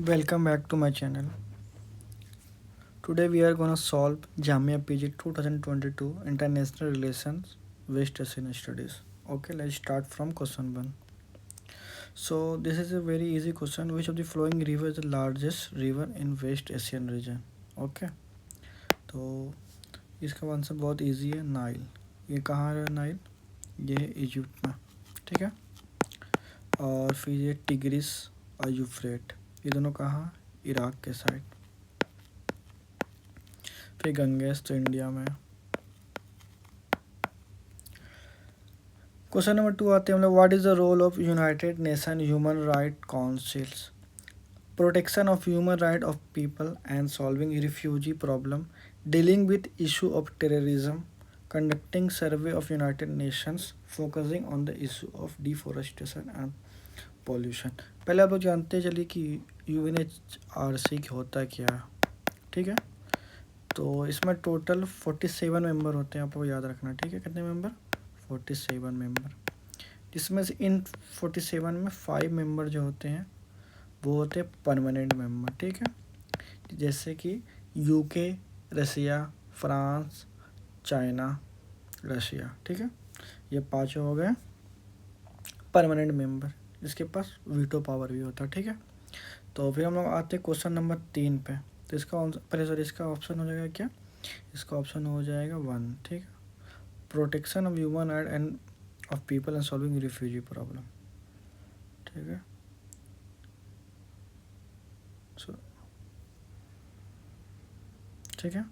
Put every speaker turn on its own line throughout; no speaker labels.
Welcome back to my channel. Today we are gonna solve Jamia PG 2022 International Relations West Asian Studies. Okay, let's start from question 1. So this is a very easy question. Which of the following river is the largest river in West Asian region? Okay, तो इसका answer बहुत easy है, Nile. ये कहाँ है Nile? ये है Egypt में, ठीक है। और फिर ये टिग्रिस और यूफ्रेट, ये दोनों कहाँ? इराक के साइड। फिर गंगेस तो इंडिया में। क्वेश्चन नंबर 2 आते हैं हम लोग। What is the role of United Nation human right councils? Protection of human right of people and solving refugee problem, dealing with issue of terrorism, conducting survey of United Nations, focusing on the issue of deforestation and pollution. पहले आप लोग जानते चलिए कि UNHRC होता क्या है, ठीक है। तो इसमें टोटल 47 मेंबर होते हैं, आपको याद रखना, ठीक है। कितने मेंबर? 47 मेंबर, जिसमें से इन 47 में 5 मेंबर जो होते हैं वो होते हैं परमानेंट मेंबर, ठीक है। जैसे कि UK, रसिया, फ्रांस, चाइना, रशिया, ठीक है। ये पाँचों हो गए परमानेंट मेंबर, जिसके पास वीटो पावर भी होता है, ठीक है। तो फिर हम लोग आते हैं क्वेश्चन नंबर 3 पे। तो इसका ऑप्शन हो जाएगा क्या? इसका ऑप्शन हो जाएगा 1, ठीक है। Protection of human right end of people and solving refugee problem, ठीक है। सो ठीक है।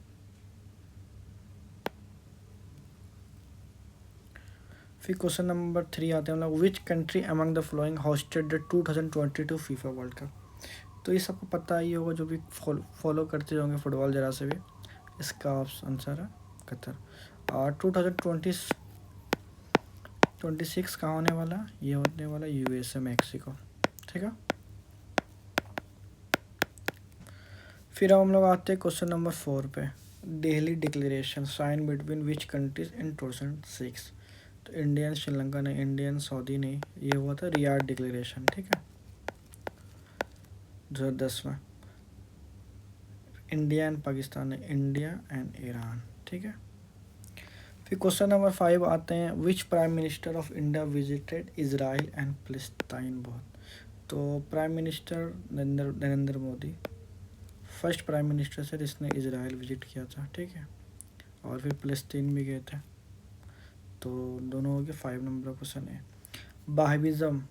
फिर क्वेश्चन नंबर 3 आते हैं हम लोग। विच country among the following hosted the 2022 FIFA world cup? तो ये सबको पता ही होगा, जो भी फॉलो करते होंगे फुटबॉल जरा से भी। इसका आंसर है कतर। और 2026 कहाँ होने वाला? ये होने वाला USA मैक्सिको, ठीक है। फिर हम लोग आते हैं क्वेश्चन नंबर 4 पे। Delhi declaration sign between which countries in 2006? तो इंडियन, श्रीलंका ने, इंडियन, सऊदी ने, ये हुआ था रियाद डिक्लेरेशन, ठीक है, 2010 में। इंडिया एंड पाकिस्तान ने, इंडिया एंड ईरान, ठीक है। फिर क्वेश्चन नंबर 5 आते हैं। Which prime minister of India visited Israel and Palestine both? तो prime minister Narendra Modi first prime minister से जिसने इजराइल विजिट किया था, ठीक है। और फिर फिलिस्तीन भी गए थे। तो दोनों हो गए 5 नंबर क्वेश्चन है। बहाविज्म,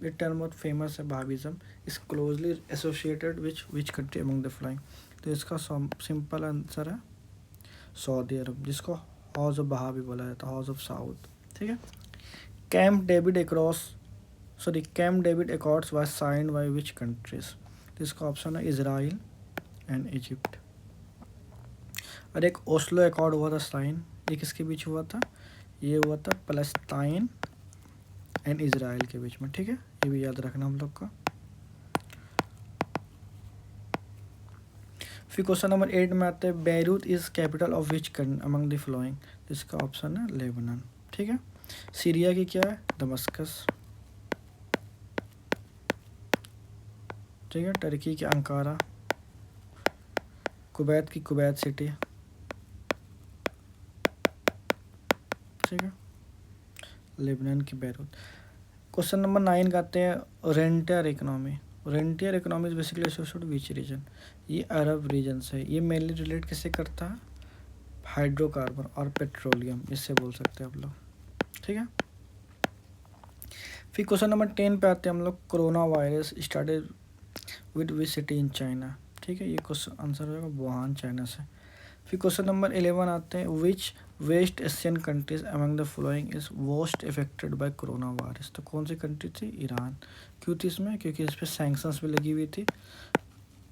ये टर्म बहुत फेमस है। Wahhabism is closely associated which country among the following? तो इसका सिंपल आंसर है सऊदी अरब, जिसको हाउस ऑफ बहा भी बोला जाता है, हाउस ऑफ साउथ, ठीक है। Camp David Accords was signed by which countries? तो इसका ऑप्शन है इजराइल एंड इजिप्ट। और एक ओस्लो अकॉर्ड हुआ था साइन, ये किसके बीच हुआ था? ये हुआ था पैलेस्टाइन एंड इजराइल के बीच में, ठीक है। ये भी याद रखना हम लोग का। फिर क्वेश्चन नंबर 8 में आते हैं। Beirut is capital of which country among the following? इसका ऑप्शन है लेबनान, ठीक है। सीरिया की क्या है? दमस्कस, ठीक है। टर्की की अंकारा, कुवैत की कुवैत सिटी, ठीक है। लेबनान की बेरूत। क्वेश्चन नंबर 9 का आते हैं। Rentier economy, rentier economy is basically associated which region? ये अरब रीजन से। ये मेनली रिलेट किससे करता है? हाइड्रोकार्बन और पेट्रोलियम, इससे बोल सकते हैं आप लोग, ठीक है। फिर क्वेश्चन नंबर 10 पे आते हैं हम लोग। Corona virus started with which city in China? ठीक है, ये क्वेश्चन आंसर होगा वुहान, चाइना से। फिर क्वेश्चन नंबर 11 आते हैं। Which west Asian countries among the following is most affected by corona virus? तो कौन सी कंट्री थी? ईरान। क्यों थी इसमें? क्योंकि इस पर सैंक्शंस भी लगी हुई थी,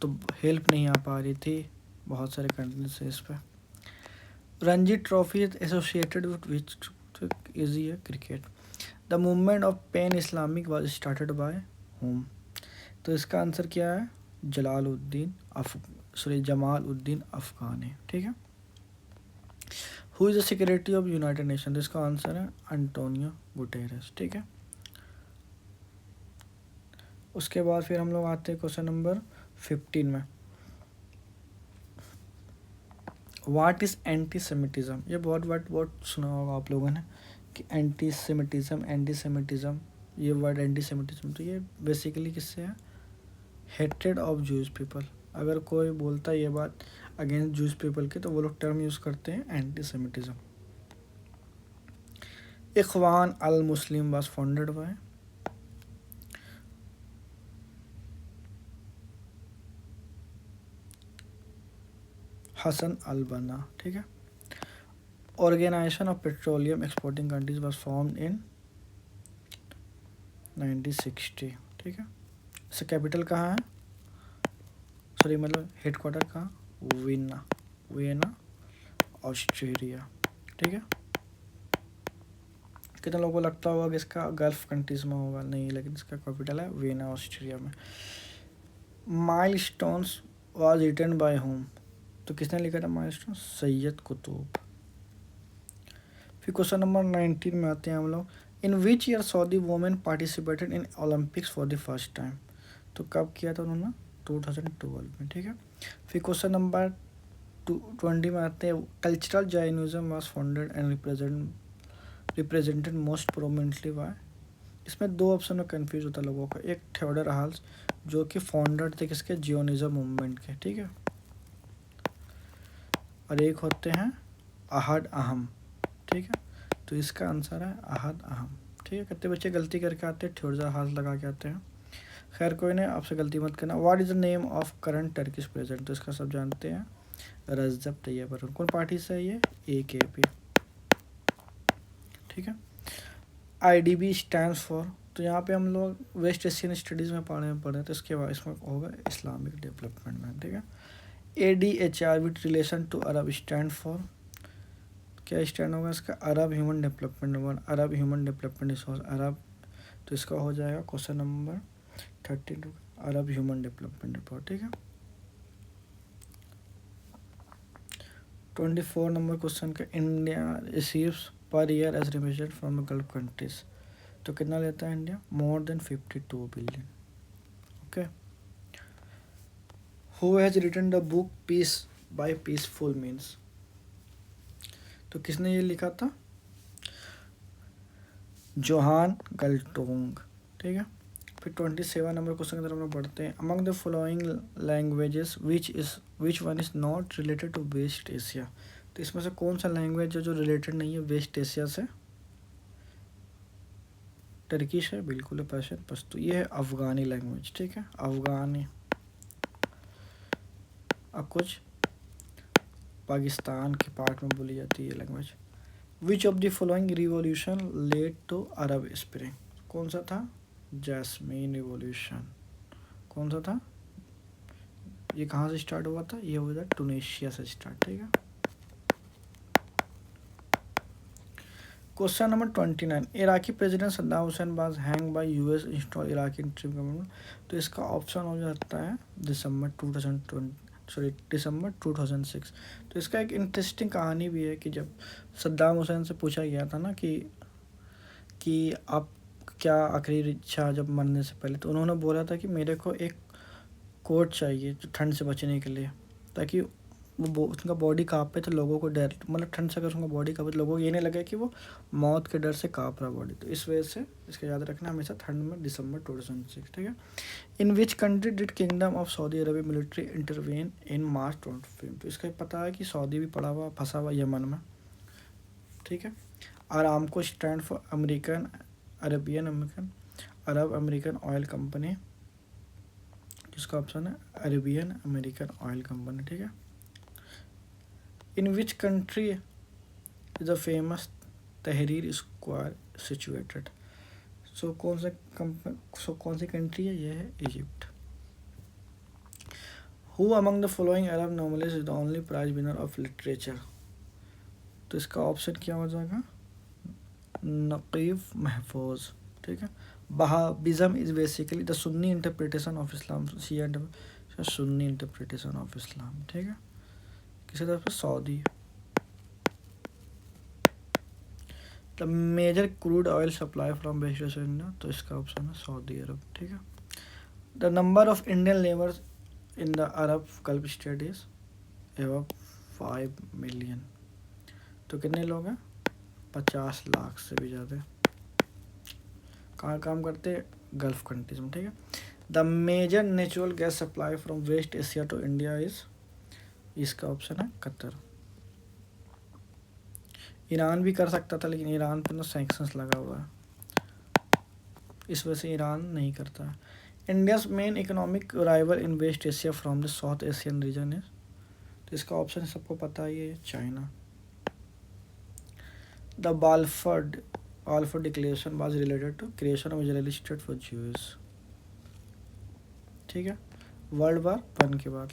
तो हेल्प नहीं आ पा रही थी बहुत सारे कंट्रीज से इस पर। Ranji trophy is associated with which? Easy है, cricket. The movement of pan Islamic was started by whom? तो इसका आंसर क्या है? जमाल उद्दीन अफगानी, ठीक है। Who is the secretary of United nation? इसका आंसर है अंटोनियो गुटेरेस, ठीक है। उसके बाद फिर हम लोग आते हैं क्वेश्चन नंबर 15 में। What is antisemitism? ये बहुत सुना होगा आप लोगों ने कि एंटीसेमिटिज्म, ये वर्ड एंटीसेमिटिज्म, तो ये बेसिकली किससे है? Hatred of juice people. अगर कोई बोलता है ये बात अगेंस्ट जूस पीपल के, तो वो लोग टर्म यूज़ करते हैं antisemitism. Ikhwan al Muslim was founded by Hassan al Banna, ठीक है। Organization of petroleum exporting countries was formed in 1960, ठीक है। इसका कैपिटल कहाँ है? सॉरी, मतलब हेडक्वार्टर कहाँ? वियना ऑस्ट्रेलिया, ठीक है। कितने लोगों को लगता होगा कि इसका गल्फ कंट्रीज में होगा? नहीं, लेकिन इसका कैपिटल है वियना ऑस्ट्रिया में। Milestones was written by whom? तो किसने लिखा था माइलस्टोन? सैयद कुतुब। फिर क्वेश्चन नंबर 19 में आते हैं हम लोग। In which year Saudi women participated in Olympics for the first time? तो कब किया था उन्होंने? 2012 में, ठीक है। फिर क्वेश्चन नंबर 20 में आते हैं। Cultural Jainism was founded and represented most prominently by? इसमें दो ऑप्शन में कंफ्यूज होता है लोगों को। एक थ्योडर हाल्स, जो कि फाउंडर थे किसके? जियोनिज्म मूवमेंट के, ठीक है। और एक होते हैं अहद अहम, ठीक है। तो इसका आंसर है अहद अहम, ठीक है। कितने बच्चे गलती करके आते हैं, थ्योडर हाल्स लगा के आते हैं। खैर कोई नहीं, आपसे गलती मत करना। What is the name of current Turkish president? तो इसका सब जानते हैं, रजब तैयब एर्दोगन। कौन पार्टी से है ये? AKP, ठीक है। IDB stands for? तो यहाँ पे हम लोग वेस्ट एशियन स्टडीज़ में पढ़े, तो इसके बाद इसमें होगा इस्लामिक डेवलपमेंट में, ठीक है। ADHR with relation to Arab stand for? क्या स्टैंड होगा इसका? Arab human development, Arab human development resource, Arab. तो इसका हो जाएगा question number 32, Arab human development report, ठीक है। 24 नंबर क्वेश्चन का, India receives per year as remitted from Gulf countries? तो कितना लेता है India? More than 52 billion, okay. Who has written the book peace by peaceful means? तो किसने ये लिखा था? जोहान गल्टोंग, ठीक है। फिर 27 नंबर क्वेश्चन की तरफ हम लोग बढ़ते हैं। Among the following languages which one is not related to waste Asia? तो इसमें से कौन सा लैंग्वेज है जो रिलेटेड नहीं है वेस्ट एशिया से? टर्किश है, बिल्कुल है, पर्शियन, पश्तो। ये है अफ़गानी लैंग्वेज, ठीक है, अफ़गानी। अब कुछ पाकिस्तान के पार्ट में बोली जाती है ये language. Which of the following revolution led to Arab Spring? कौन सा था? Jasmine revolution. कौन सा था? ये कहाँ से स्टार्ट हुआ था? ये हुआ था टूनिशिया से स्टार्ट, ठीक है। Question number 29। Iraqi president Saddam Hussain was hang bye US install Iraqi interim government? तो इसका ऑप्शन हो जाता है दिसंबर 2006। तो इसका एक इंटरेस्टिंग कहानी भी है कि जब सद्दाम हुसैन से पूछा गया था ना कि आप क्या आखिरी इच्छा जब मरने से पहले, तो उन्होंने बोला था कि मेरे को एक कोट चाहिए जो ठंड से बचने के लिए, ताकि उनका बॉडी काँपे तो लोगों को डर, मतलब ठंड से अगर उनका बॉडी काँपे तो लोगों को ये नहीं लगे कि वो मौत के डर से काँप रहा बॉडी। तो इस वजह से इसका याद रखना हमेशा ठंड में, दिसंबर 2006, ठीक है। In which country did kingdom of Saudi Arabia military intervene in March 2015? तो इसका पता है कि सऊदी भी पड़ा हुआ फंसा हुआ यमन में, ठीक है। Aramco stand for Arab American oil company, जिसका ऑप्शन है अरेबियन अमेरिकन ऑयल कंपनी, ठीक है। In which country is the famous Tahrir square situated? So कौन सी कंट्री है? ये है Egypt. Who among the following Arab novelist is the only prize winner of literature? तो इसका ऑप्शन क्या हो जाएगा? नकीब महफूज, ठीक है। Wahhabism is basically the Sunni interpretation of Islam, Sunni interpretation of Islam, ठीक है। किसी तरफ से Saudi. The major crude oil supply from waste Asia, तो इसका ऑप्शन है सऊदी अरब, ठीक है। The number of Indian labours in the Arab Gulf state is एवं 5 मिलियन। तो कितने लोग हैं? 50 लाख से भी ज़्यादा। कहाँ काम करते हैं? गल्फ कंट्रीज में, ठीक है। The major natural gas supply from waste Asia to India is, इसका ऑप्शन है कतर। ईरान भी कर सकता था लेकिन ईरान पर ना सैंक्शंस लगा हुआ है, इस वजह से ईरान नहीं करता है। India's main economic rival in west Asia from the south Asian region is, तो इसका ऑप्शन सबको पता ही है, China. The Balfour declaration was related to creation of Israeli state for Jews, ठीक है, वर्ल्ड वार 1 के बाद।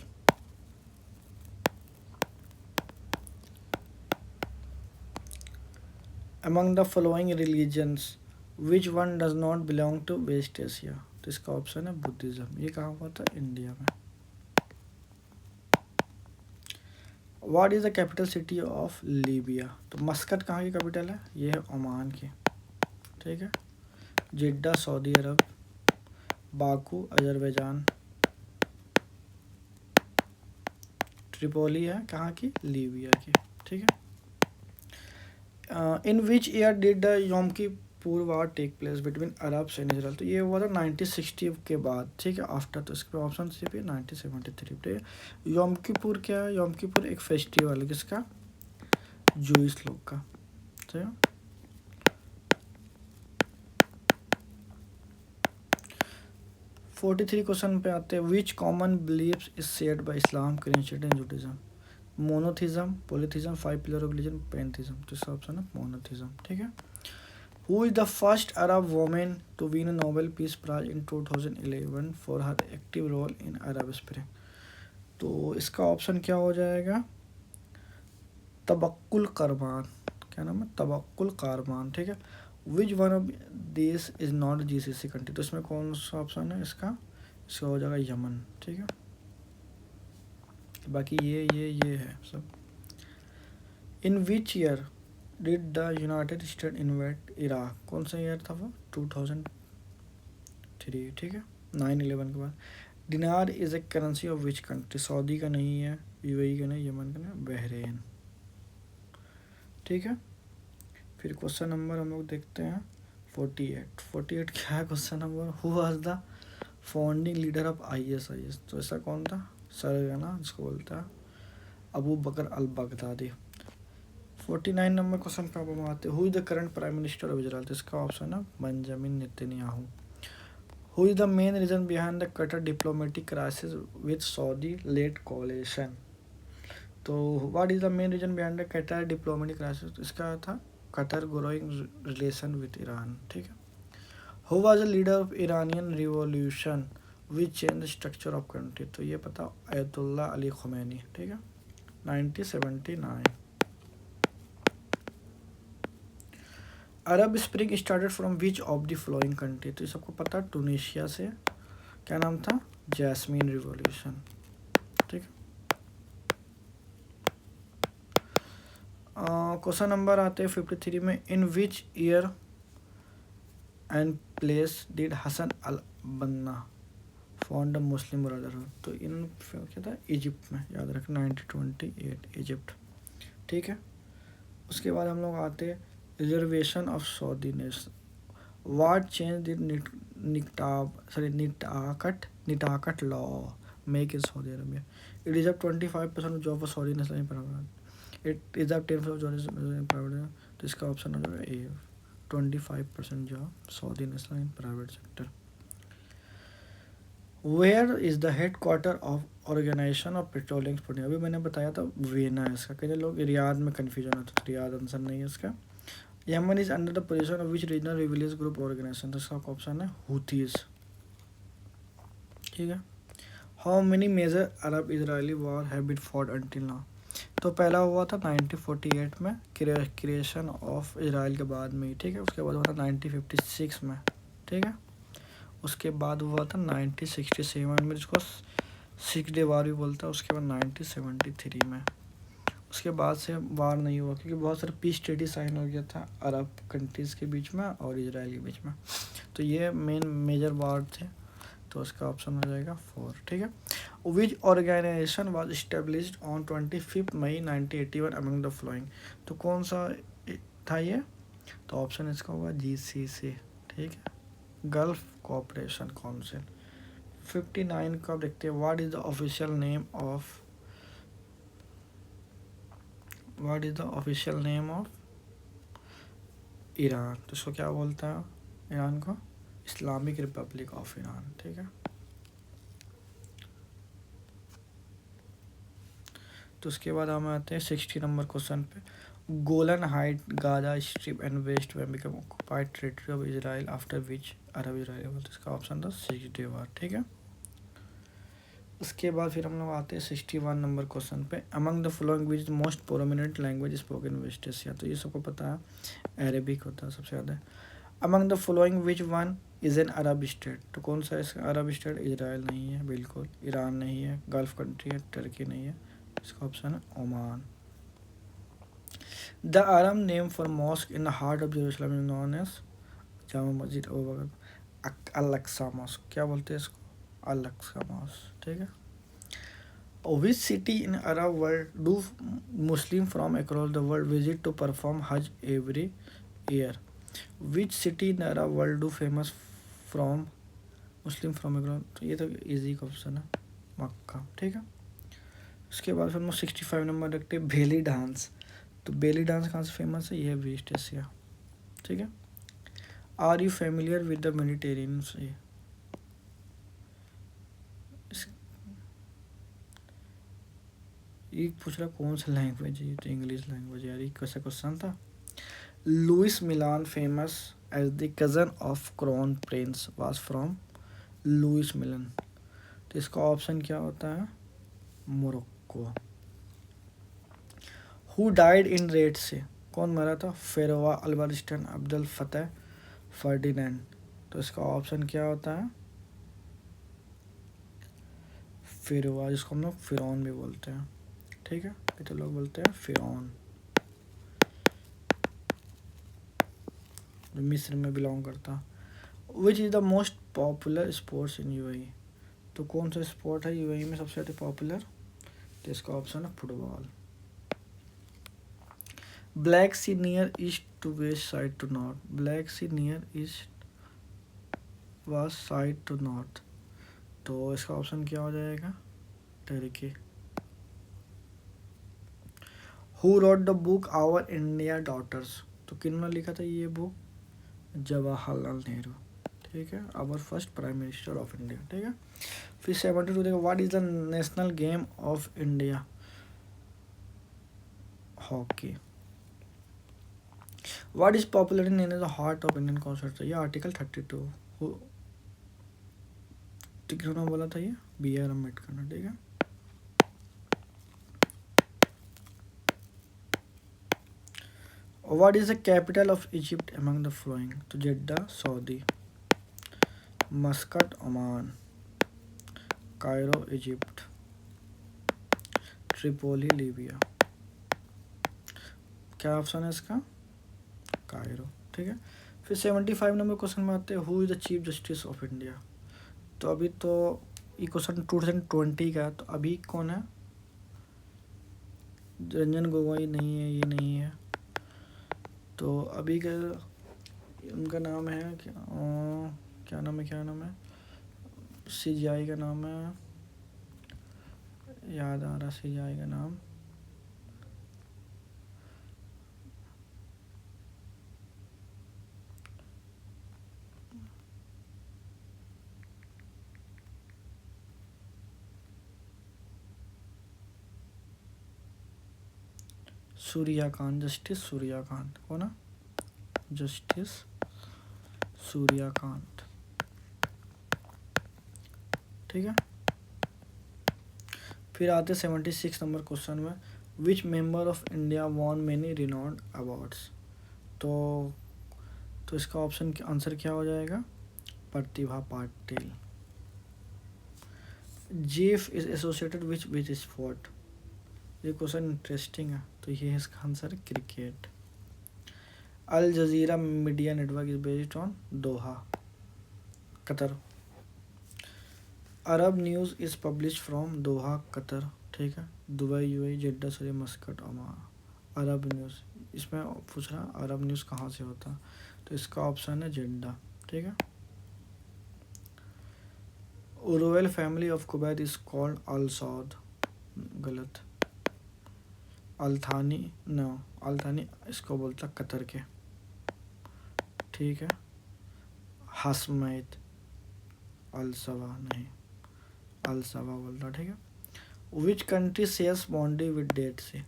Among the following religions which one does not belong to waste Asia, तो इसका ऑप्शन है बुद्धिज्म। ये कहाँ हुआ था? इंडिया में। What is the capital city of Libya, तो मस्कट कहाँ की कैपिटल है? ये है ओमान की, ठीक है। जिद्दा सऊदी अरब, बाकू अजरबैजान, ट्रिपोली है कहाँ की? लीबिया की, ठीक है। In which year did the Yom Kippur war take place between Arabs and Israel, तो ये हुआ था 1960 के बाद, ठीक है, आफ्टर। तो इसके ऑप्शन सी पे 1973 पे। योम किपुर क्या है? योम किपुर एक फेस्टिवल है किसका? जूइश लोग का, ठीक है। 43 क्वेश्चन पे आते हैं। Which common believes is shared by Islam, Christianity and Judaism? Monotheism, polytheism, 5 pillar of religion, pantheism, तो इसका ऑप्शन है मोनोथिज्म, ठीक है। Who is the first Arab women to win a Nobel peace prize in 2011 for her active role in Arab spring, तो इसका option क्या हो जाएगा? तबक्कुल करमान, क्या नाम है? तबक्कुल कारमान, ठीक है। Which one of this is not GCC country, तो इसमें कौन सा ऑप्शन है इसका? इसका हो जाएगा यमन, ठीक है। बाकी ये है सब। In which year did the United State invade Iraq, कौन सा ईयर था वो? 2003, ठीक है, 9/11 के बाद। दिनार is a currency of which country, Saudi का नहीं है, यूएई का नहीं, यमन का नहीं, बहरेन, ठीक है। फिर क्वेश्चन नंबर हम लोग देखते हैं 48 क्या है question number? Who was the founding leader of ISIS, तो ऐसा कौन था? सरगना जिसको बोलता है, अबू बकर अल बगदादी। 49 नंबर क्वेश्चन पे हम आते हैं। Who is the current prime minister of Israel, तो इसका ऑप्शन है Benjamin Netanyahu. Who is the main reason behind the Qatar diplomatic crisis with Saudi let coalition, तो what is the main reason behind the Qatar diplomatic crisis, इसका था Qatar growing relation with Iran, ठीक है। Who was the leader of Iranian revolution which change the structure of country, तो ये पता Ayatollah Ali Khomeini, ठीक है, 1979। Arab spring started from which of the following country, तो ये सबको पता है टूनिशिया से, क्या नाम था? जैस्मीन रिवॉल्यूशन, ठीक है। क्वेश्चन नंबर आते हैं 53 में। In which year and place did Hassan al Banna found the Muslim brotherhood, तो इन क्या था? इजिप्ट में, याद रखना 1928 इजिप्ट, ठीक है। उसके बाद हम लोग आते हैं reservation of Saudi nation, what change did Nitaqat law make in Saudi Arabia, it is 25% job for Saudi national private, it is 10% job private, तो इसका ऑप्शन हो जाएगा A, 25% job Saudi national in private sector. Where is the headquarter of organisation of petroleum exporting, अभी मैंने बताया था vena है इसका, कई लोग रियाद में कन्फ्यूजन होता है, तो रियाद आंसर नहीं है इसका। Yemen is under the position of which regional religious group organisation, तो इसका ऑप्शन है हुथीज, ठीक है। How many major Arab Israeli war have been fought until now, तो पहला हुआ था 1948 में क्रिएशन ऑफ इजराइल के बाद में, ठीक है। उसके बाद हुआ था 1956 में, ठीक है। उसके बाद हुआ था 1967 में, जिसको 6 डे वार भी बोलता है। उसके बाद 1973 में, उसके बाद से वार नहीं हुआ क्योंकि बहुत सारे पीस ट्रीटी साइन हो गया था अरब कंट्रीज़ के बीच में और इजराइल के बीच में, तो ये मेन मेजर वार थे। तो उसका ऑप्शन हो जाएगा 4। ठीक है। Which organisation was established on 25 May 1981 among the following. तो कौन सा था ये? तो ऑप्शन इसका होगा GCC। ठीक है, गल्फ कोऑपरेशन काउंसिल। 59 का देखते हैं, what is the official name of Iran. तो इसको क्या बोलता है ईरान को? Islamic Republic of Iran. ठीक है। तो उसके बाद हम आते हैं 60 नंबर क्वेश्चन पे। Golan height, Gaza Strip and West Bank become occupied territory of Israel after which Arab Israel. तो इसका ऑप्शन था 6 डे वार। ठीक है। उसके बाद फिर हम लोग आते हैं 61 नंबर क्वेश्चन पे। Among the following which most prominent language spoken west Asia. तो ये सबको पता है, अरेबिक होता है सबसे ज़्यादा। Among the following which one is an Arab state. तो कौन सा इसका अरब स्टेट? इजराइल नहीं है बिल्कुल, ईरान नहीं है, गल्फ कंट्री है, टर्की नहीं है, इसका ऑप्शन है Oman. The Arab name for mosque in the heart of Jerusalem is known as Jama Masjid al Aqsa mosque. क्या बोलते हैं इसको? Al Aqsa mosque. ठीक है। Which city in Arab world do Muslim from across the world visit to perform Hajj every year? Which city in Arab world do famous from Muslim from across? तो ये तो easy question है, मक्का। ठीक है। उसके बाद फिर हम 65 नंबर रखते हैं बेली डांस। तो बेली डांस कहाँ से फेमस है? ये है वेस्ट एशिया। ठीक है। Are you familiar with the Mediterranean Sea? ये पूछ रहा कौन सा लैंग्वेज है? ये तो इंग्लिश लैंग्वेज है यार, ये कैसा क्वेश्चन था। Luis Milan famous as the cousin of crown prince was from Luis Milan. तो इसका ऑप्शन क्या होता है? Morocco. Who died in Red Sea? कौन मरा था? फेरोवा अल्बारिस्टन अब्दुल फतेह फर्डिनेंड। तो इसका ऑप्शन क्या होता है? फेरोवा, जिसको हम लोग फिरौन भी बोलते हैं। ठीक है, ये तो लोग बोलते हैं फिरौन, जो मिस्र में बिलोंग करता। Which is the most popular sports in UAE. तो कौन सा स्पोर्ट है यूएई में सबसे ज़्यादा पॉपुलर? तो इसका ऑप्शन है football. Black sea near east to west side to north. Black sea near east व साइड टू नॉर्थ। तो इसका ऑप्शन क्या हो जाएगा? Turkey. Who wrote the book our India daughters. तो किन्होंने लिखा था ये बुक? जवाहरलाल नेहरू। ठीक है, our first prime minister of India. ठीक है। फिर 72 देखो, what is the national game of India? Hockey. What is popular in the heart of Indian constitution? ये आर्टिकल 32 किन्होंने बोला था? ये BR अम्बेडकर ने। ठीक है। What is the capital of Egypt among the following? तो Jeddah Saudi, Muscat Oman, Cairo Egypt, Tripoli Libya. क्या ऑप्शन है इसका? कायरो। ठीक है। फिर 75 नंबर क्वेश्चन में आते हैं, who is the chief justice of India. तो अभी तो ये क्वेश्चन 2020 का है, तो अभी कौन है? रंजन गोगोई नहीं है, ये नहीं है। तो अभी का उनका नाम है क्या नाम है? CGI का नाम है, याद आ रहा CGI का नाम। सूर्यकांत, जस्टिस सूर्यकांत। कौन है? जस्टिस सूर्यकांत। ठीक है। फिर आते 76 नंबर क्वेश्चन में, which member of India won many renowned awards. तो इसका ऑप्शन आंसर क्या हो जाएगा? प्रतिभा पाटिल। जीफ इज एसोसिएटेड विच स्पोर्ट। ये क्वेश्चन इंटरेस्टिंग है, तो ये है इसका answer cricket. Al Jazeera media network is based on Doha, Qatar. Arab News is publish from Doha Qatar, ठीक है, Dubai UAE, Jeddah, Saudi, Muscat, Oman. Arab News, इसमें पूछ रहा अरब न्यूज़ कहाँ से होता है, तो इसका ऑप्शन है जेड्डा, ठीक है। Royal family of Kuwait is called Al Saud, गलत। अल्थानी, नो, अल्थानी इसको बोलता कतर के, ठीक है। हसमैत, अल सवा नहीं, अल सवा बोलता, ठीक है। Which country shares boundary with Dead Sea,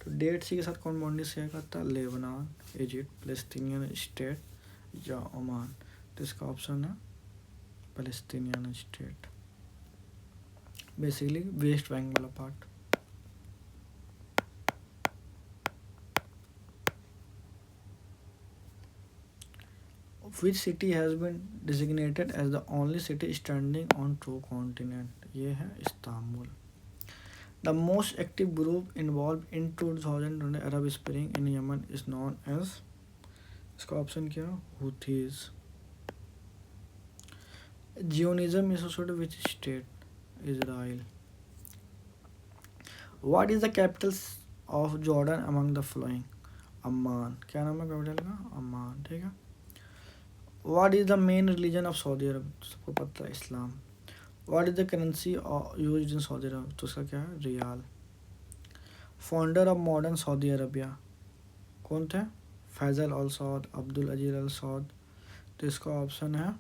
तो डेड सी के साथ कौन बाउंड्री शेयर करता है, लेबनान, इजिप्ट, पैलेस्टीनियन स्टेट या ओमान, तो इसका ऑप्शन है Palestinian state, basically West Bank वाला part. Which city has been designated as the only city standing on two continents? ये है Istanbul. The most active group involved in 2020 Arab Spring in Yemen is known as, इसका option क्या, हुथीज। Zionism is associated with which state? Israel. What is the capital of Jordan among the following? Amman, क्या नाम है capital का, Amman, ठीक है। What is the main religion of Saudi Arab? सबको पता है, इस्लाम। What is the currency used in Saudi Arab? तो उसका क्या है, riyal. Founder of modern Saudi Arabia कौन थे, फैज़ल अल सऊद, अब्दुल अजीज़ अल सऊद, तो इसका ऑप्शन है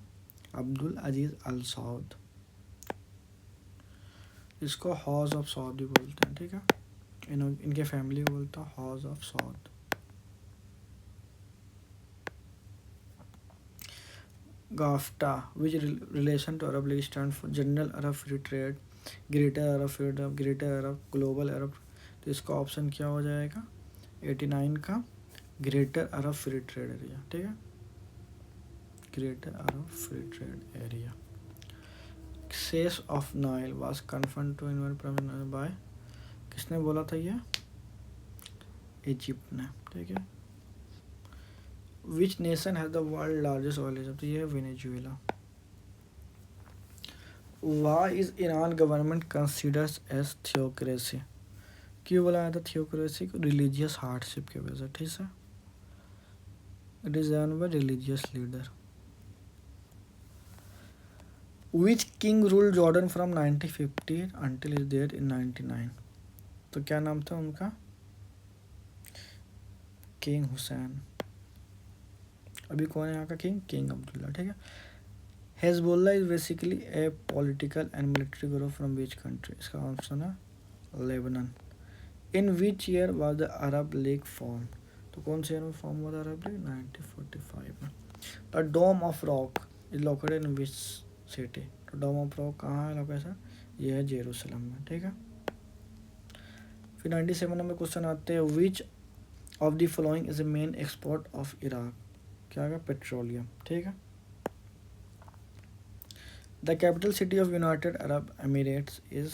अब्दुल अजीज़ अल सऊद। इसको हाउस ऑफ सऊद भी बोलते हैं, ठीक है। इनके फैमिली को बोलता है House of Saud. GAFTA which relation to Arab League stand for, general Arab free trade, greater Arab freedom, greater Arab, global Arab, तो इसका ऑप्शन क्या हो जाएगा 89 का, greater Arab free trade area, ठीक है, greater Arab free trade area. सेस of Nile was confirm to invent by, किसने बोला था ये, इजिप्ट ने, ठीक है। Which nation has the world largest oil reserve, तो ये है Venezuela. Why is Iran government considers as theocracy, क्यों बोला था थियोक्रेसी को, रिलीजियस हार्डशिप की वजह से, ठीक है। It is run by religious leader. Which king rule Jordan from 1950 until is there in 99, तो क्या नाम था उनका, किंग हुसैन। अभी कौन है यहाँ का किंग, किंग अब्दुल्ला, ठीक है। Hezbollah is basically a political and military group from which country, इसका ऑप्शन है Lebanon. In which year was the Arab League form, तो कौन से ईयर में फॉर्म हुआ था अरब लीग, 1945 में। The dome of rock is located in which city, तो डोम ऑफ रॉक कहाँ है लोकेशन, ये है जेरूसलम में, ठीक है। फिर 97 नंबर क्वेश्चन आते हैं, which of the following is a main export of Iraq, क्या है, पेट्रोलियम, ठीक है। The capital city of United Arab Emirates is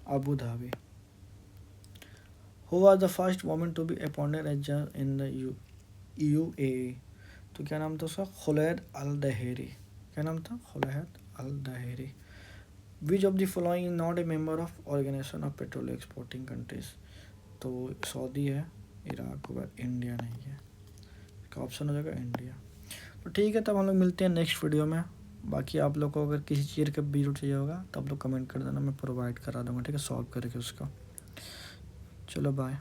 Abu Dhabi. Who was the first woman to be appointed as जज in the UAE, तो क्या नाम था उसका, खुलैद अल दहेरी, क्या नाम था, Khulaid Al Dhaheri. Which of the following is not a member of organisation of petroleum exporting countries, तो सऊदी है, इराक के बाद इंडिया नहीं है, इसका ऑप्शन हो जाएगा इंडिया। तो ठीक है, तब हम लोग मिलते हैं नेक्स्ट वीडियो में। बाकी आप लोग को अगर किसी चीज़ का वीडियो चाहिए होगा तो आप लोग कमेंट कर देना, मैं प्रोवाइड करा दूँगा, ठीक है, सॉल्व करके उसका। चलो बाय।